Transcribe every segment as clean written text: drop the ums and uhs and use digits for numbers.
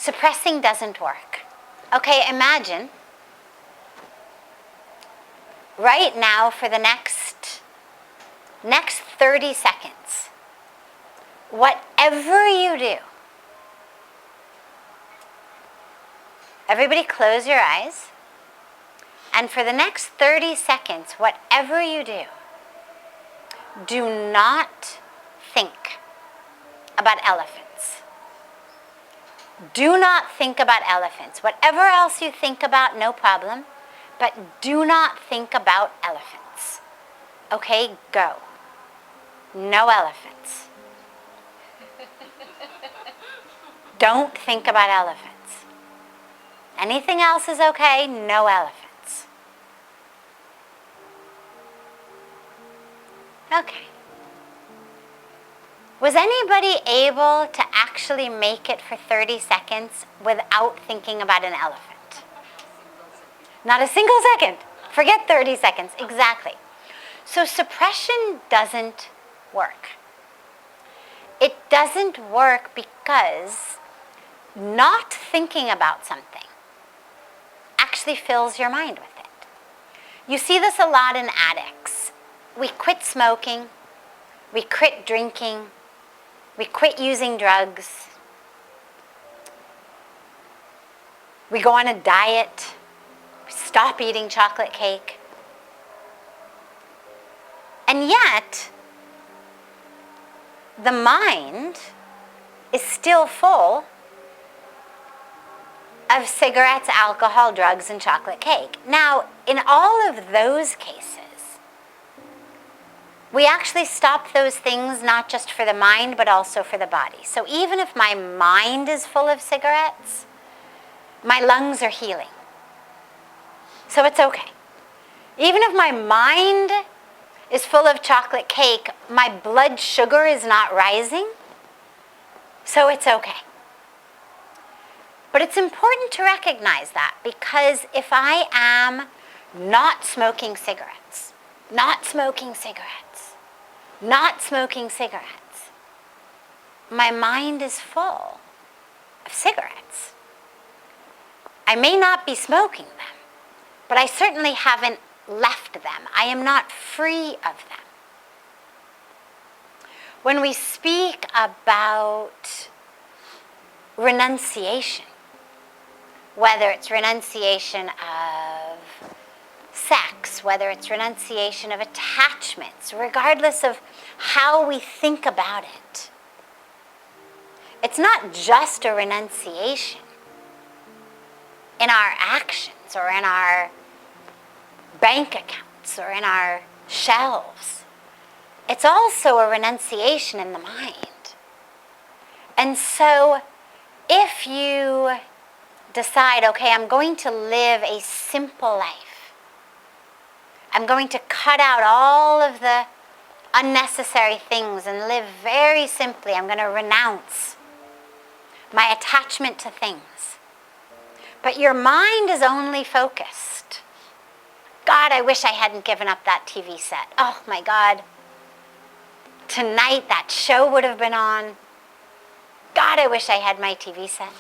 Suppressing doesn't work. Okay, imagine right now for the next 30 seconds, whatever you do, everybody close your eyes, and for the next 30 seconds, whatever you do not think about elephants. Do not think about elephants. Whatever else you think about, no problem, but do not think about elephants. Okay, go. No elephants. Don't think about elephants. Anything else is okay, no elephants. Okay. Was anybody able to actually make it for 30 seconds without thinking about an elephant? Not a single second. Forget 30 seconds. Exactly. So suppression doesn't work. It doesn't work because not thinking about something actually fills your mind with it. You see this a lot in addicts. We quit smoking. We quit drinking. We quit using drugs. We go on a diet. We stop eating chocolate cake. And yet, the mind is still full of cigarettes, alcohol, drugs, and chocolate cake. Now, in all of those cases, we actually stop those things not just for the mind, but also for the body. So even if my mind is full of cigarettes, my lungs are healing. So it's okay. Even if my mind is full of chocolate cake, my blood sugar is not rising. So it's okay. But it's important to recognize that, because if I am not smoking cigarettes, not smoking cigarettes, my mind is full of cigarettes. I may not be smoking them, but I certainly haven't left them. I am not free of them. When we speak about renunciation, whether it's renunciation of sex, whether it's renunciation of attachments, regardless of how we think about it, it's not just a renunciation in our actions or in our bank accounts or in our shelves. It's also a renunciation in the mind. And so if you decide, okay, I'm going to live a simple life. I'm going to cut out all of the unnecessary things and live very simply. I'm going to renounce my attachment to things. But your mind is only focused. God, I wish I hadn't given up that TV set. Oh my God. Tonight that show would have been on. God, I wish I had my TV set.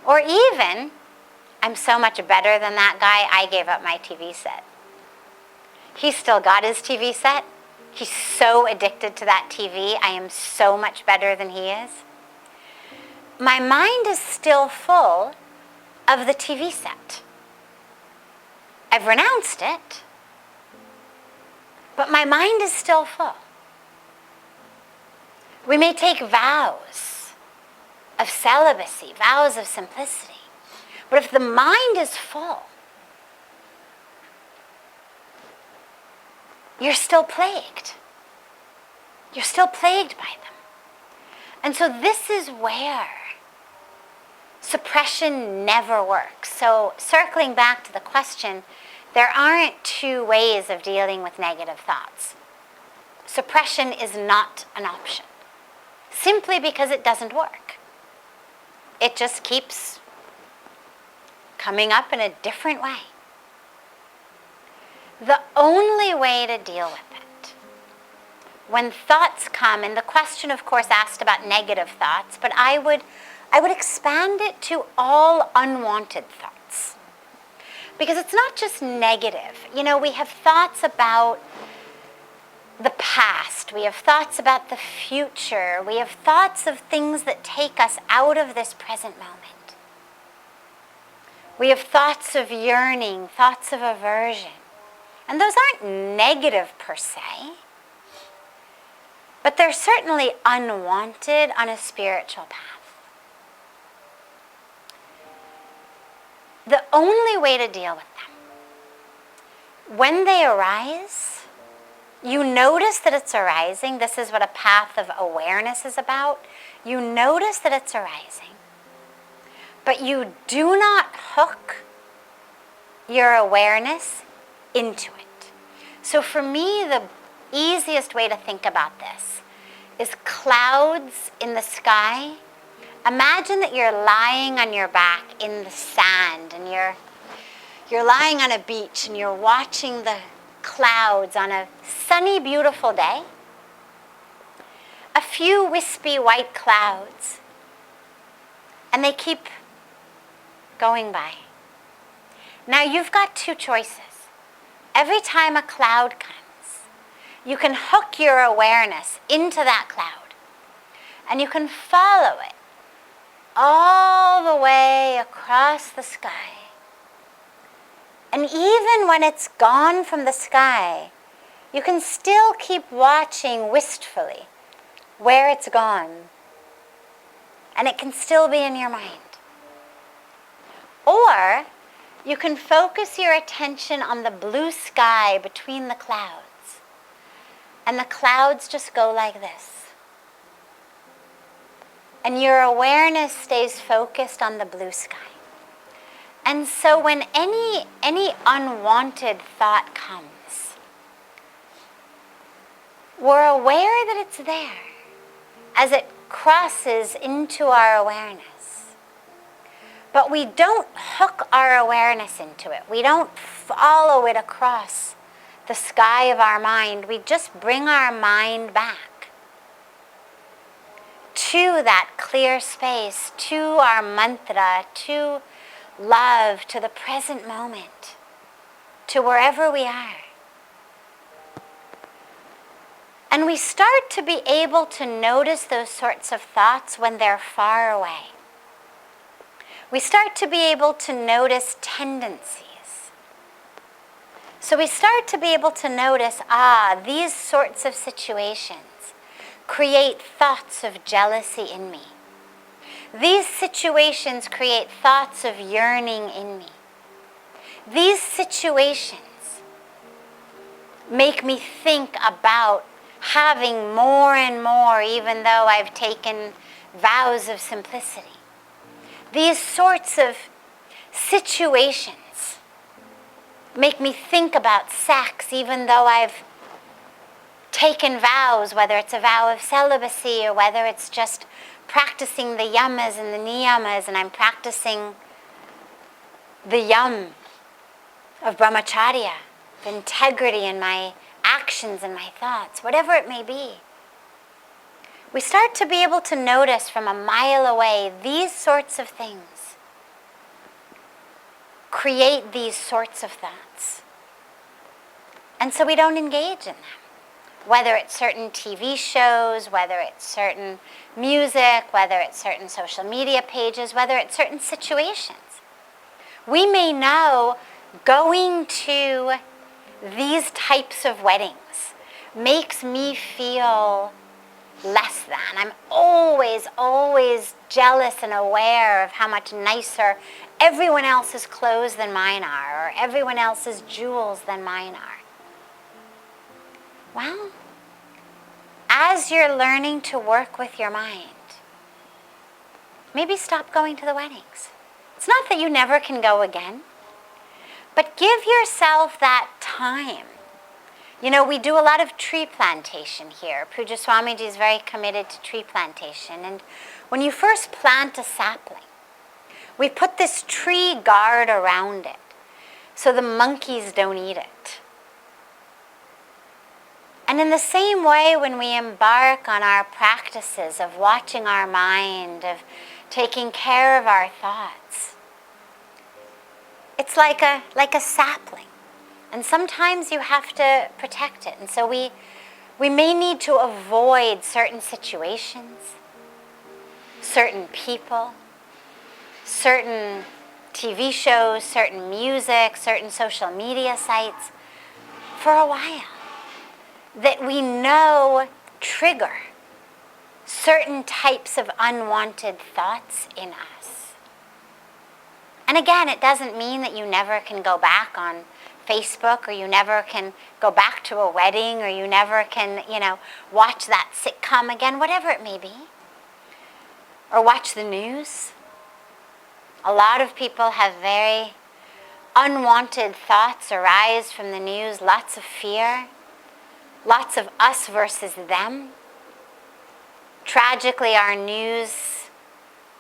Or even, I'm so much better than that guy, I gave up my TV set. He's still got his TV set. He's so addicted to that TV. I am so much better than he is. My mind is still full of the TV set. I've renounced it, but my mind is still full. We may take vows of celibacy, vows of simplicity, but if the mind is full, you're still plagued. You're still plagued by them. And so this is where suppression never works. So circling back to the question, there aren't two ways of dealing with negative thoughts. Suppression is not an option, simply because it doesn't work. It just keeps coming up in a different way. The only way to deal with it, when thoughts come, and the question, of course, asked about negative thoughts, but I would I would expand it to all unwanted thoughts. Because it's not just negative. You know, we have thoughts about the past. We have thoughts about the future. We have thoughts of things that take us out of this present moment. We have thoughts of yearning, thoughts of aversion. And those aren't negative per se, but they're certainly unwanted on a spiritual path. The only way to deal with them, when they arise, you notice that it's arising. This is what a path of awareness is about. You notice that it's arising, but you do not hook your awareness into it. So for me, the easiest way to think about this is clouds in the sky. Imagine that you're lying on your back in the sand and you're lying on a beach and you're watching the clouds on a sunny, beautiful day. A few wispy white clouds, and they keep going by. Now you've got two choices. Every time a cloud comes, you can hook your awareness into that cloud, and you can follow it all the way across the sky. And even when it's gone from the sky, you can still keep watching wistfully where it's gone. And it can still be in your mind. Or you can focus your attention on the blue sky between the clouds. And the clouds just go like this. And your awareness stays focused on the blue sky. And so when any unwanted thought comes, we're aware that it's there as it crosses into our awareness. But we don't hook our awareness into it. We don't follow it across the sky of our mind. We just bring our mind back to that clear space, to our mantra, to love, to the present moment, to wherever we are. And we start to be able to notice those sorts of thoughts when they're far away. We start to be able to notice tendencies. So we start to be able to notice, these sorts of situations create thoughts of jealousy in me. These situations create thoughts of yearning in me. These situations make me think about having more and more, even though I've taken vows of simplicity. These sorts of situations make me think about sex, even though I've taken vows, whether it's a vow of celibacy or whether it's just practicing the yamas and the niyamas, and I'm practicing the yam of brahmacharya, the integrity in my actions and my thoughts, whatever it may be. We start to be able to notice from a mile away these sorts of things create these sorts of thoughts. And so we don't engage in them. Whether it's certain TV shows, whether it's certain music, whether it's certain social media pages, whether it's certain situations. We may know going to these types of weddings makes me feel less than. I'm always jealous and aware of how much nicer everyone else's clothes than mine are, or everyone else's jewels than mine are. Well, as you're learning to work with your mind, maybe stop going to the weddings. It's not that you never can go again, but give yourself that time. You know, we do a lot of tree plantation here. Pujya Swamiji is very committed to tree plantation. And when you first plant a sapling, we put this tree guard around it so the monkeys don't eat it. And in the same way, when we embark on our practices of watching our mind, of taking care of our thoughts. It's like a sapling. And sometimes you have to protect it. And so we may need to avoid certain situations, certain people, certain TV shows, certain music, certain social media sites for a while that we know trigger certain types of unwanted thoughts in us. And again, it doesn't mean that you never can go back on Facebook, or you never can go back to a wedding, or you never can, watch that sitcom again, whatever it may be. Or watch the news. A lot of people have very unwanted thoughts arise from the news, lots of fear, lots of us versus them. Tragically, our news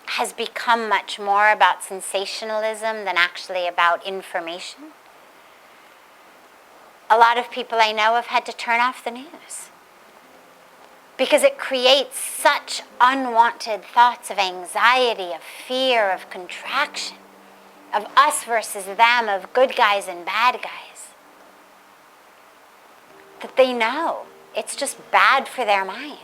has become much more about sensationalism than actually about information. A lot of people I know have had to turn off the news because it creates such unwanted thoughts of anxiety, of fear, of contraction, of us versus them, of good guys and bad guys, that they know it's just bad for their mind.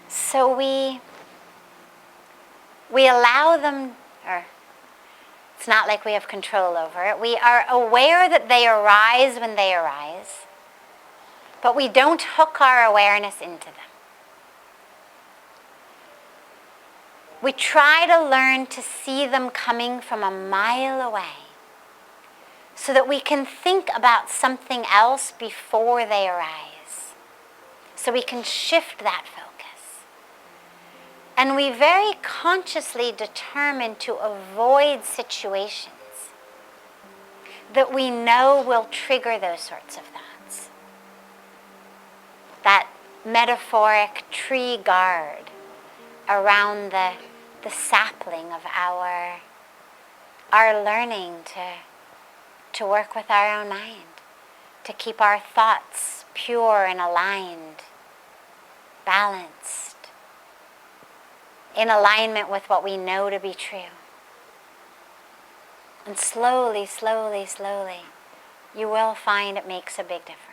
So we allow them, or it's not like we have control over it. We are aware that they arise when they arise, but we don't hook our awareness into them. We try to learn to see them coming from a mile away so that we can think about something else before they arise, so we can shift that focus. And we very consciously determine to avoid situations that we know will trigger those sorts of thoughts. That metaphoric tree guard around the sapling of our learning to work with our own mind, to keep our thoughts pure and aligned, balanced, in alignment with what we know to be true. And slowly, slowly, slowly, you will find it makes a big difference.